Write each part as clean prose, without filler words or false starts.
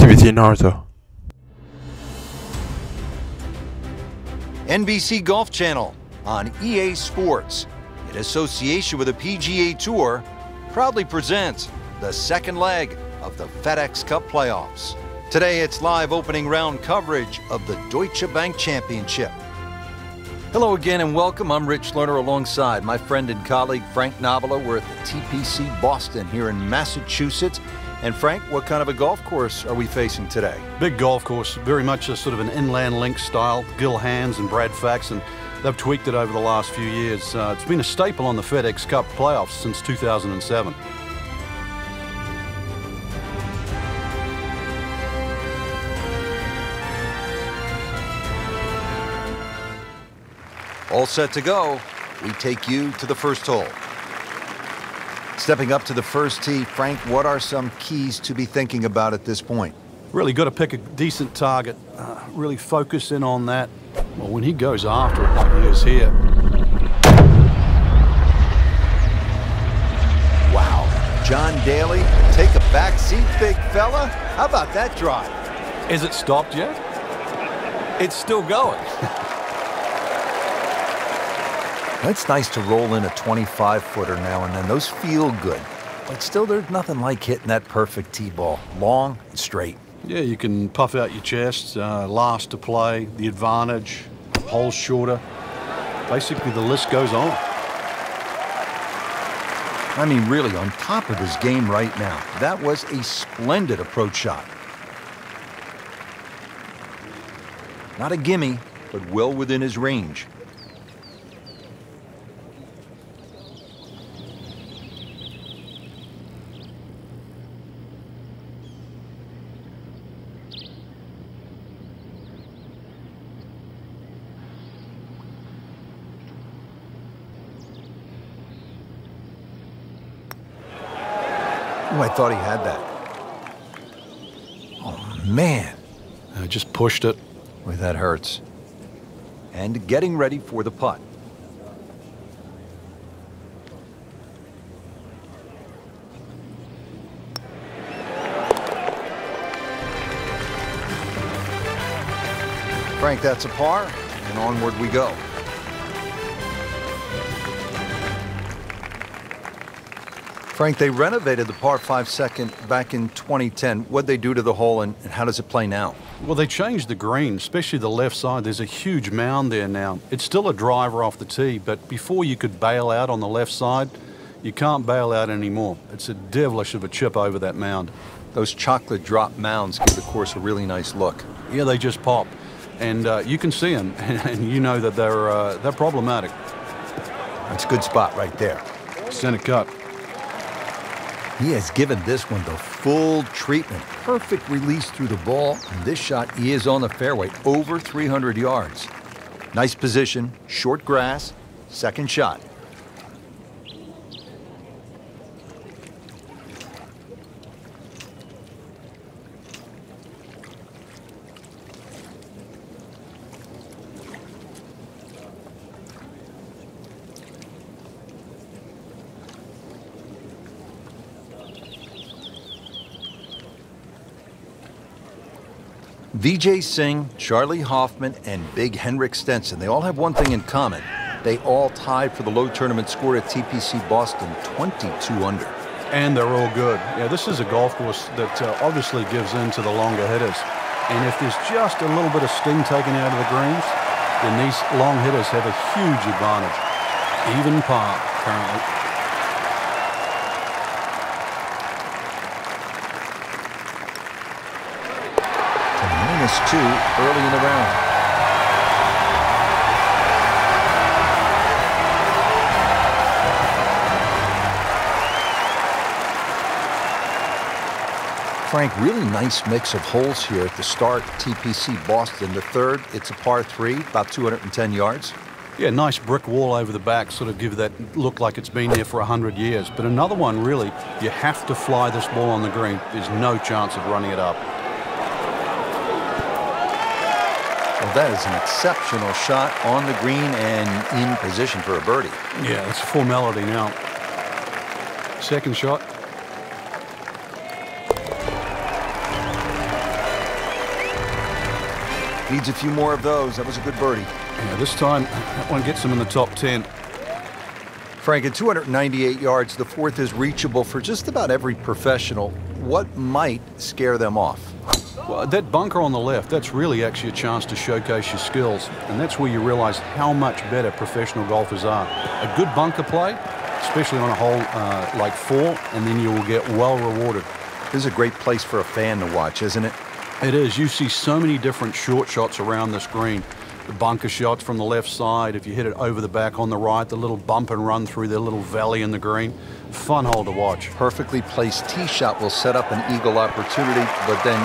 activity in Naruto. NBC Golf Channel on EA Sports, in association with the PGA Tour, proudly presents the second leg of the FedEx Cup playoffs. Today it's live opening round coverage of the Deutsche Bank Championship. Hello again and welcome. I'm Rich Lerner alongside my friend and colleague Frank Nobila. We're at the TPC Boston here in Massachusetts. And Frank, what kind of a golf course are we facing today? Big golf course, very much a sort of an inland link style. Gil Hanse and Brad Faxon, they've tweaked it over the last few years. It's been a staple on the FedEx Cup playoffs since 2007. All set to go. We take you to the first hole. Stepping up to the first tee, Frank, what are some keys to be thinking about at this point? Really got to pick a decent target, really focus in on that. Well, when he goes after it like he is here. Wow, John Daly, take a back seat, big fella. How about that drive? Is it stopped yet? It's still going. It's nice to roll in a 25-footer now and then. Those feel good. But still, there's nothing like hitting that perfect tee ball. Long and straight. Yeah, you can puff out your chest, last to play, the advantage, holes shorter. Basically, the list goes on. I mean, really, on top of his game right now. That was a splendid approach shot. Not a gimme, but well within his range. Oh, I thought he had that. Oh, man. I just pushed it. Boy, that hurts. And getting ready for the putt. Frank, that's a par, and onward we go. Frank, they renovated the par 5 second back in 2010. What'd they do to the hole, and how does it play now? Well, they changed the green, especially the left side. There's a huge mound there now. It's still a driver off the tee, but before you could bail out on the left side, you can't bail out anymore. It's a devilish of a chip over that mound. Those chocolate drop mounds give the course a really nice look. Yeah, they just pop. And you can see them, and you know that they're problematic. That's a good spot right there. Center cut. He has given this one the full treatment. Perfect release through the ball, and this shot is on the fairway, over 300 yards. Nice position, short grass, second shot. Vijay Singh, Charlie Hoffman, and Big Henrik Stenson, they all have one thing in common. They all tied for the low tournament score at TPC Boston, 22 under. And they're all good. Yeah, this is a golf course that obviously gives in to the longer hitters. And if there's just a little bit of sting taken out of the greens, then these long hitters have a huge advantage. Even par, currently. -2 early in the round. Frank, really nice mix of holes here at the start. TPC Boston, the third, it's a par 3, about 210 yards. Yeah, nice brick wall over the back, sort of give that look like it's been there for 100 years. But another one, really, you have to fly this ball on the green. There's no chance of running it up. Well, that is an exceptional shot on the green and in position for a birdie. Yeah, it's a formality now. Second shot. Needs a few more of those. That was a good birdie. Yeah, this time, that one gets him in the top 10. Frank, at 298 yards, the fourth is reachable for just about every professional. What might scare them off? Well, that bunker on the left, that's really actually a chance to showcase your skills. And that's where you realize how much better professional golfers are. A good bunker play, especially on a hole like 4, and then you will get well rewarded. This is a great place for a fan to watch, isn't it? It is. You see so many different short shots around this green. The bunker shots from the left side, if you hit it over the back on the right, the little bump and run through the little valley in the green. Fun hole to watch. Perfectly placed tee shot will set up an eagle opportunity, but then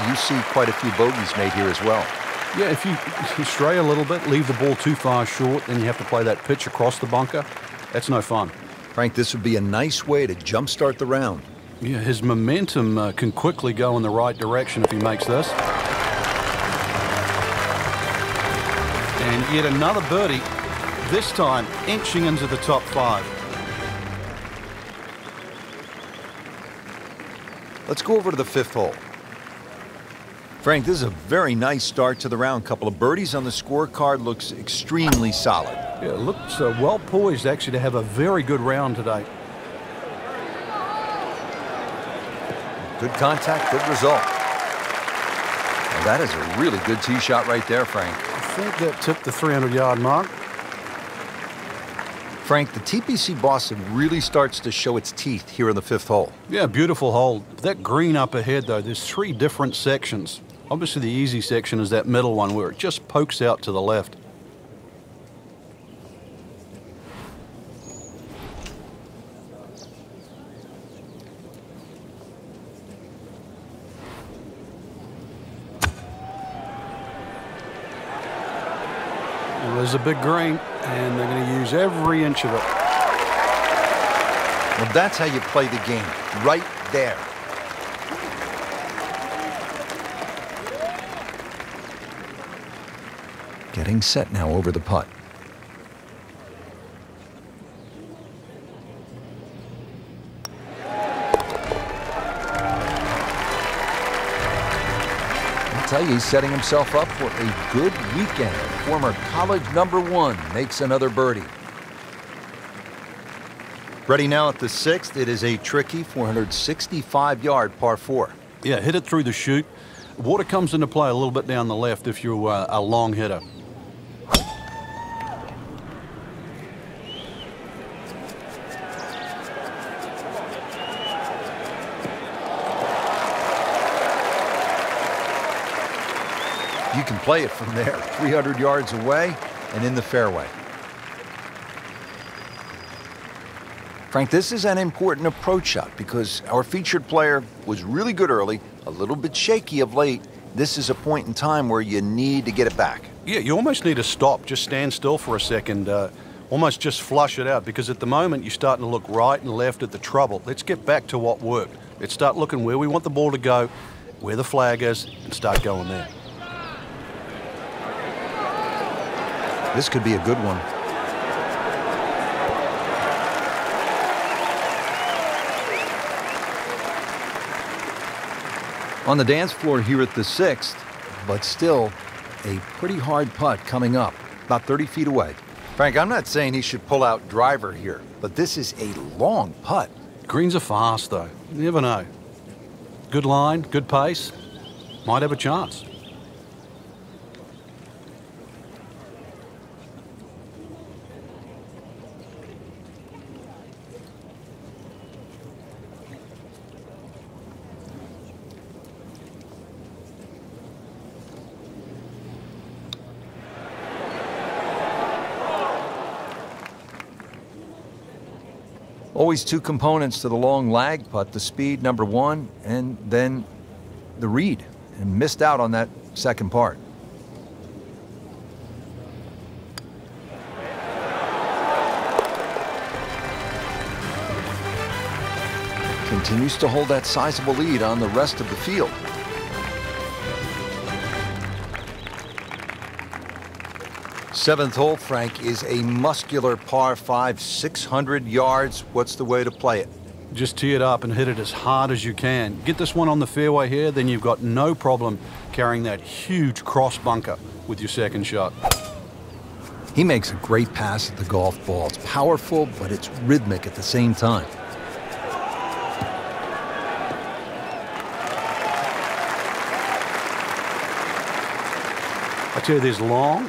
you see quite a few bogeys made here as well. Yeah, if you stray a little bit, leave the ball too far short, then you have to play that pitch across the bunker. That's no fun. Frank, this would be a nice way to jumpstart the round. Yeah, his momentum can quickly go in the right direction if he makes this. And yet another birdie, this time inching into the top 5. Let's go over to the 5th hole. Frank, this is a very nice start to the round. Couple of birdies on the scorecard, looks extremely solid. Yeah, it looks well poised actually to have a very good round today. Good contact, good result. Well, that is a really good tee shot right there, Frank. I think that tipped the 300-yard mark. Frank, the TPC Boston really starts to show its teeth here in the 5th hole. Yeah, beautiful hole. That green up ahead, though, there's 3 different sections. Obviously, the easy section is that middle one where it just pokes out to the left. Well, there's a big green, and they're going to use every inch of it. Well, that's how you play the game, right there. Getting set now over the putt. I'll tell you, he's setting himself up for a good weekend. Former college #1 makes another birdie. Ready now at the 6th. It is a tricky 465-yard par 4. Yeah, hit it through the chute. Water comes into play a little bit down the left if you're a long hitter. You can play it from there, 300 yards away and in the fairway. Frank, this is an important approach shot because our featured player was really good early, a little bit shaky of late. This is a point in time where you need to get it back. Yeah, you almost need to stop, just stand still for a second, almost just flush it out, because at the moment you're starting to look right and left at the trouble. Let's get back to what worked. Let's start looking where we want the ball to go, where the flag is, and start going there. This could be a good one. On the dance floor here at the 6th, but still a pretty hard putt coming up, about 30 feet away. Frank, I'm not saying he should pull out driver here, but this is a long putt. Greens are fast, though. You never know. Good line, good pace. Might have a chance. Always 2 components to the long lag putt, the speed, #1, and then the read, and missed out on that second part. Continues to hold that sizable lead on the rest of the field. Seventh hole, Frank, is a muscular par 5, 600 yards. What's the way to play it? Just tee it up and hit it as hard as you can. Get this one on the fairway here, then you've got no problem carrying that huge cross bunker with your second shot. He makes a great pass at the golf ball. It's powerful, but it's rhythmic at the same time. I tell you, there's long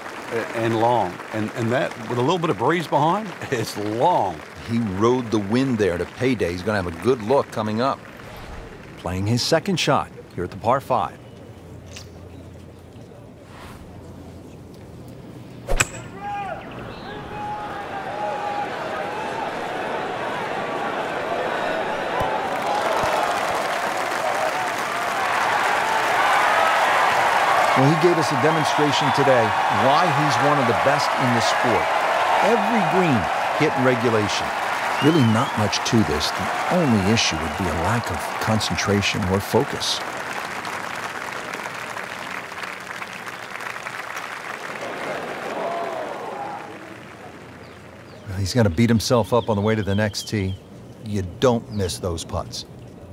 and long, and that with a little bit of breeze behind, it's long. He rode the wind there to payday. He's going to have a good look coming up. Playing his second shot here at the par 5. Well, he gave us a demonstration today why he's one of the best in the sport. Every green hit in regulation. Really not much to this. The only issue would be a lack of concentration or focus. Well, he's going to beat himself up on the way to the next tee. You don't miss those putts.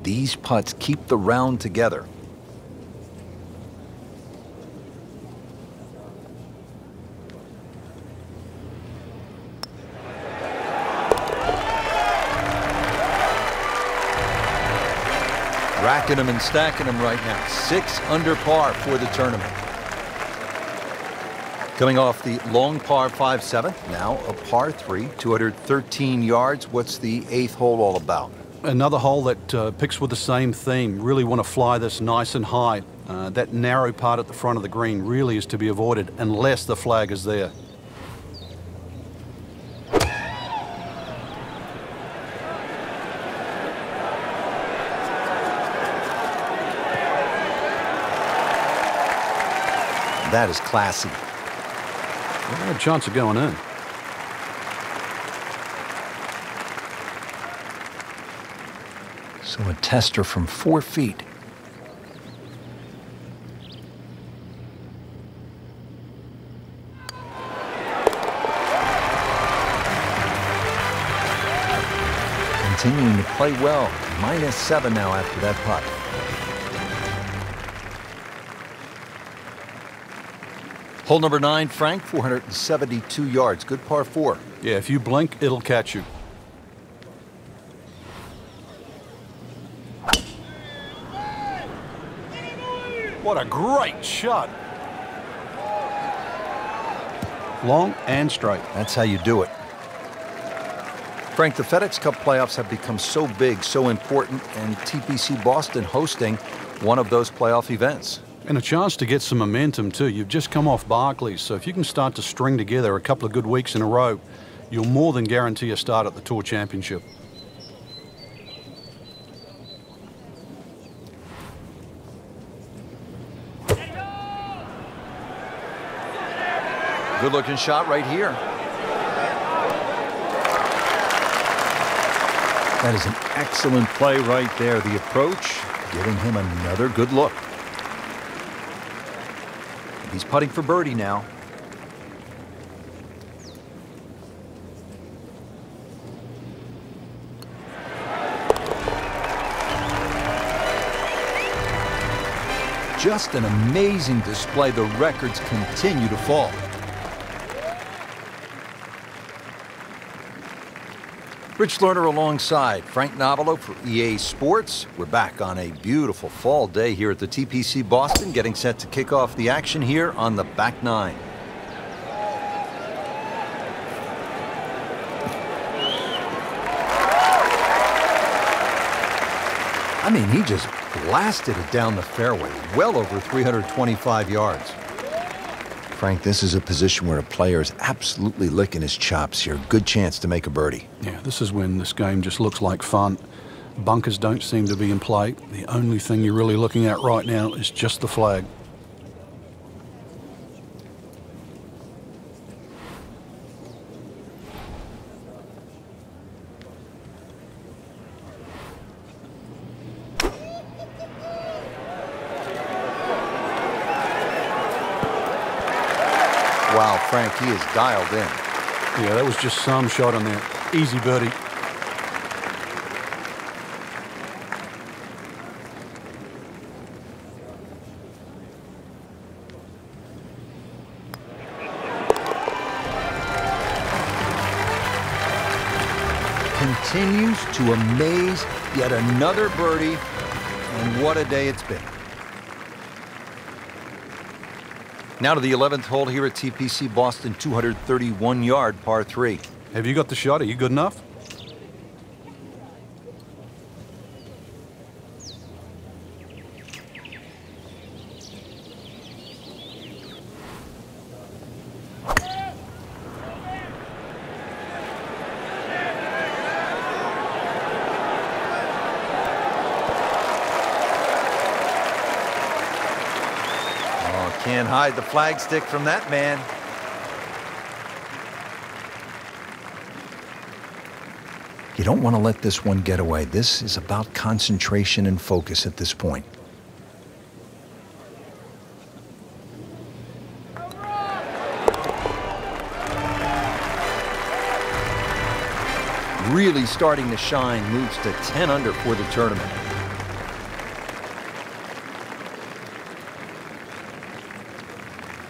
These putts keep the round together. Racking them and stacking them right now. 6 under par for the tournament. Coming off the long par 5-7, now a par 3, 213 yards. What's the 8th hole all about? Another hole that picks with the same theme. Really want to fly this nice and high. That narrow part at the front of the green really is to be avoided unless the flag is there. That is classy. Well, a chance of going in. So a tester from 4 feet. Continuing to play well. -7 now after that putt. Hole number 9, Frank, 472 yards. Good par 4. Yeah, if you blink, it'll catch you. What a great shot. Long and straight. That's how you do it. Frank, the FedEx Cup playoffs have become so big, so important, and TPC Boston hosting one of those playoff events. And a chance to get some momentum, too. You've just come off Barclays, so if you can start to string together a couple of good weeks in a row, you'll more than guarantee a start at the Tour Championship. Good-looking shot right here. That is an excellent play right there. The approach, giving him another good look. He's putting for birdie now. Just an amazing display. The records continue to fall. Rich Lerner alongside Frank Nobilo for EA Sports. We're back on a beautiful fall day here at the TPC Boston, getting set to kick off the action here on the back 9. I mean, he just blasted it down the fairway, well over 325 yards. Frank, this is a position where a player is absolutely licking his chops here. Good chance to make a birdie. Yeah, this is when this game just looks like fun. Bunkers don't seem to be in play. The only thing you're really looking at right now is just the flag. Wow, Frank, he is dialed in. Yeah, that was just some shot on there. Easy birdie. continues to amaze. Yet another birdie, and what a day it's been. Now to the 11th hole here at TPC Boston, 231-yard par 3. Have you got the shot? Are you good enough? Can't hide the flagstick from that man. You don't want to let this one get away. This is about concentration and focus at this point. Really starting to shine, moves to 10 under for the tournament.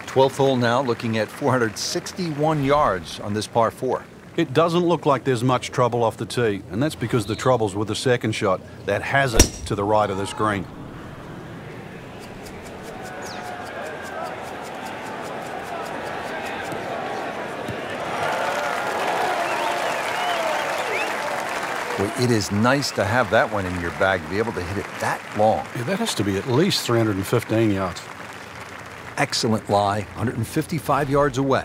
Twelfth hole now, looking at 461 yards on this par 4. It doesn't look like there's much trouble off the tee, and that's because the trouble's with the second shot that has it to the right of this green. Well, it is nice to have that one in your bag, to be able to hit it that long. Yeah, that has to be at least 315 yards. Excellent lie, 155 yards away.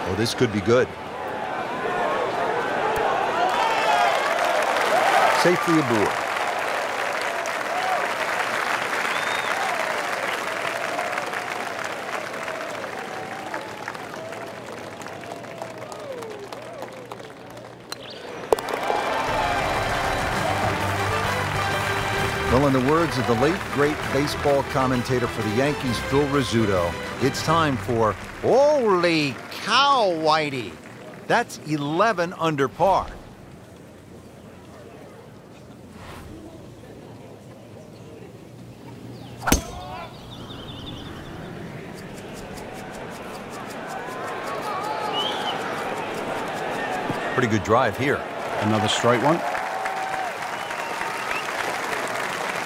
Oh, this could be good. Safely aboard. Well, in the words of the late, great baseball commentator for the Yankees, Phil Rizzuto, it's time for Holy Cow, Whitey. That's 11 under par. Pretty good drive here. Another straight one.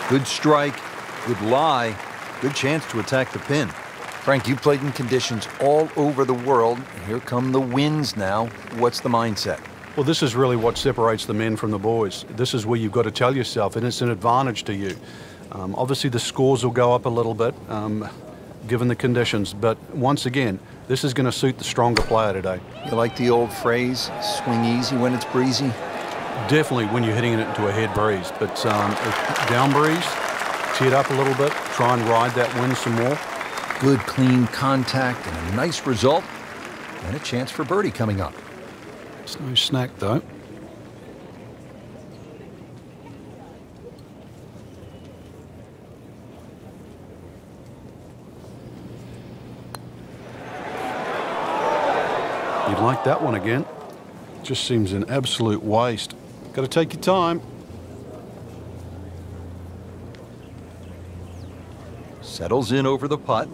Good strike, good lie, good chance to attack the pin. Frank, you played in conditions all over the world. Here come the winds now. What's the mindset? Well, this is really what separates the men from the boys. This is where you've got to tell yourself, and it's an advantage to you. Obviously, the scores will go up a little bit, given the conditions. But once again, this is going to suit the stronger player today. You like the old phrase, swing easy when it's breezy? Definitely when you're hitting it into a head breeze. But down breeze, tee it up a little bit, try and ride that wind some more. Good, clean contact and a nice result. And a chance for birdie coming up. It's no snack, though. You'd like that one again. Just seems an absolute waste. Got to take your time. Settles in over the putt.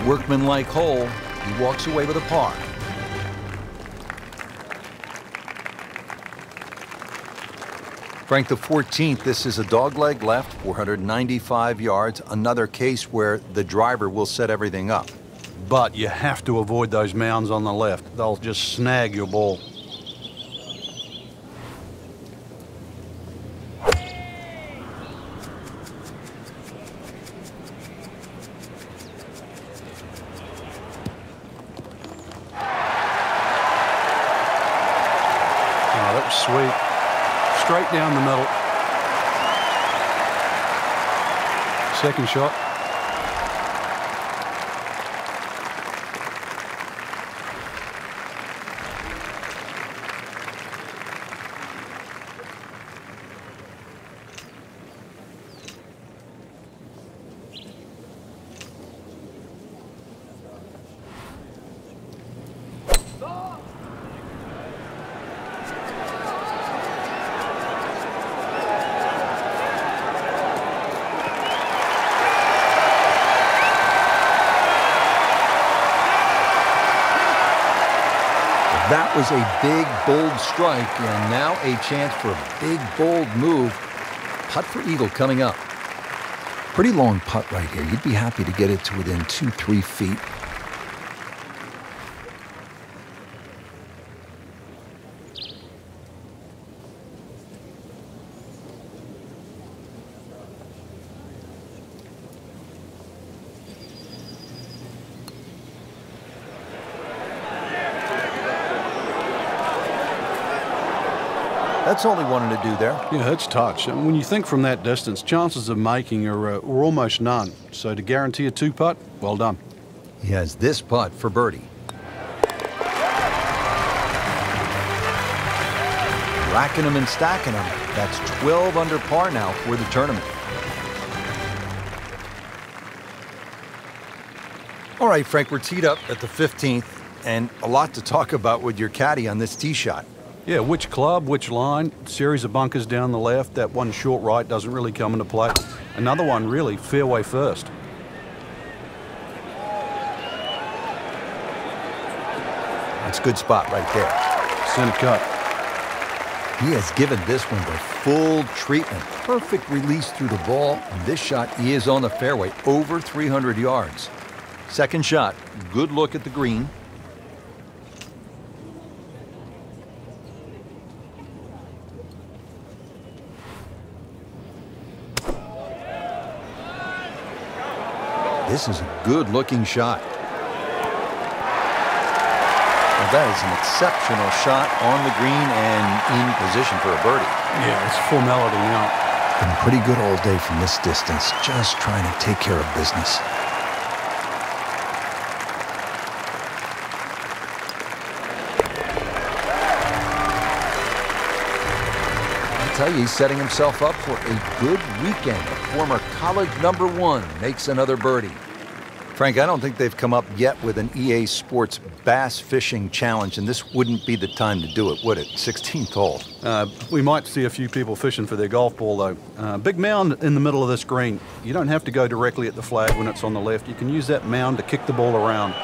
Workmanlike hole. He walks away with a par. Frank, the 14th, this is a dogleg left, 495 yards. Another case where the driver will set everything up. But you have to avoid those mounds on the left. They'll just snag your ball. Sweet. Straight down the middle. Second shot. That was a big, bold strike, and now a chance for a big, bold move. Putt for eagle coming up. Pretty long putt right here. You'd be happy to get it to within 2-3 feet. That's all he wanted to do there. Yeah, it's touch. And when you think from that distance, chances of making are almost none. So to guarantee a 2-putt, well done. He has this putt for birdie. Racking them and stacking them. That's 12 under par now for the tournament. All right, Frank, we're teed up at the 15th, and a lot to talk about with your caddy on this tee shot. Yeah, which club, which line, series of bunkers down the left. That one short right doesn't really come into play. Another one really fairway first. That's a good spot right there. Center cut. He has given this one the full treatment. Perfect release through the ball. And this shot, he is on the fairway, over 300 yards. Second shot, good look at the green. This is a good-looking shot. Well, that is an exceptional shot on the green and in position for a birdie. Yeah, it's formality now. Been pretty good all day from this distance, just trying to take care of business. I tell you, he's setting himself up for a good weekend. A former college #1 makes another birdie. Frank, I don't think they've come up yet with an EA Sports bass fishing challenge, and this wouldn't be the time to do it, would it? 16th hole. We might see a few people fishing for their golf ball, though. Big mound in the middle of this green. You don't have to go directly at the flag when it's on the left. You can use that mound to kick the ball around.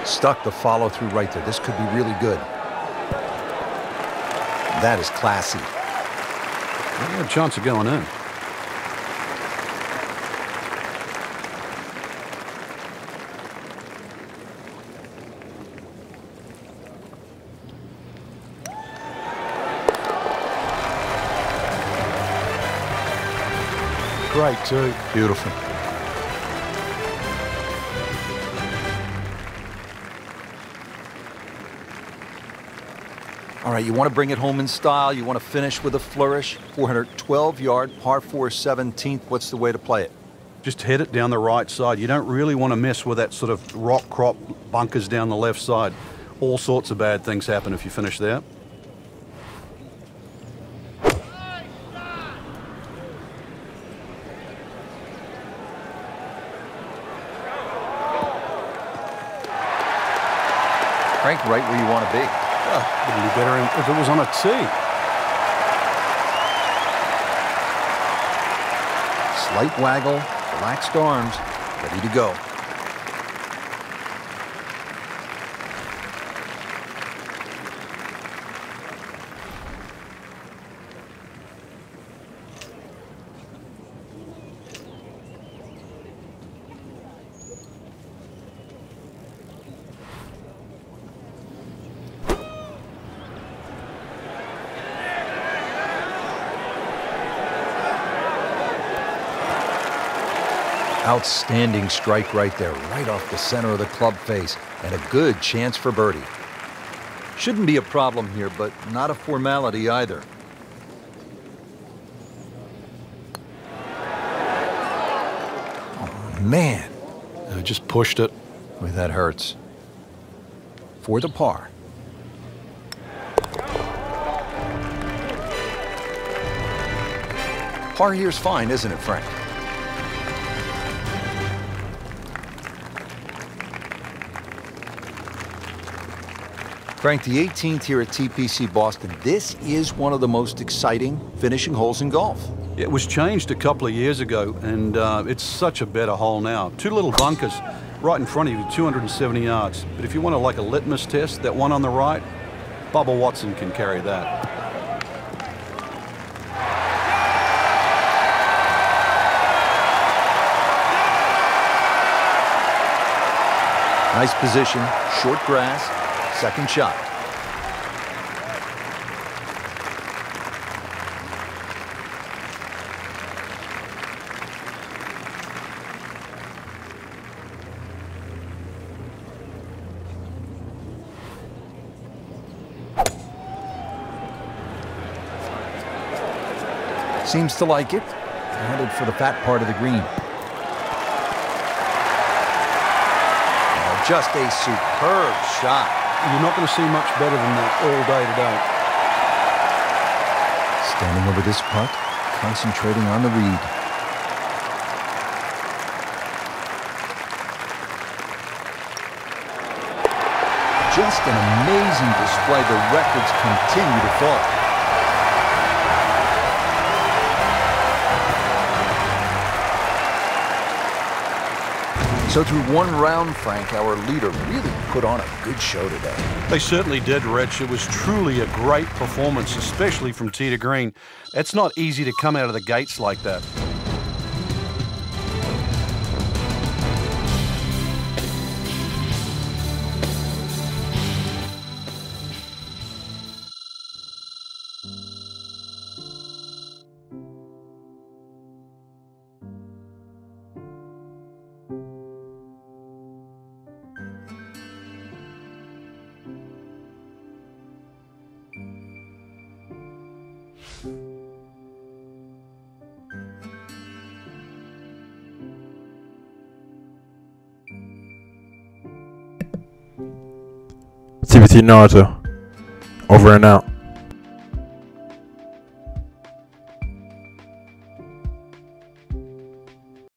Stuck the follow through right there. This could be really good. That is classy. You have a chance of going in. Great, too. Beautiful. All right, you want to bring it home in style. You want to finish with a flourish. 412-yard, par 4 17th. What's the way to play it? Just head it down the right side. You don't really want to mess with that sort of rock crop bunkers down the left side. All sorts of bad things happen if you finish there. Frank, right where you want to be. It'd be better if it was on a tee. Slight waggle, relaxed arms, ready to go. Outstanding strike right there, right off the center of the club face, and a good chance for birdie. Shouldn't be a problem here, but not a formality either. Oh, man. I just pushed it. Boy, that hurts. For the par. Par here's fine, isn't it, Frank? Frank, the 18th here at TPC Boston. This is one of the most exciting finishing holes in golf. It was changed a couple of years ago, and it's such a better hole now. 2 little bunkers right in front of you, 270 yards. But if you want to like a litmus test, that one on the right, Bubba Watson can carry that. Nice position, short grass, second shot. Seems to like it. Headed for the fat part of the green. Just a superb shot. You're not going to see much better than that all day today. Standing over this putt, concentrating on the read. Just an amazing display. The records continue to fall. So through one round, Frank, our leader really put on a good show today. They certainly did, Rich. It was truly a great performance, especially from tee to green. It's not easy to come out of the gates like that. TBT Naruto, over and out.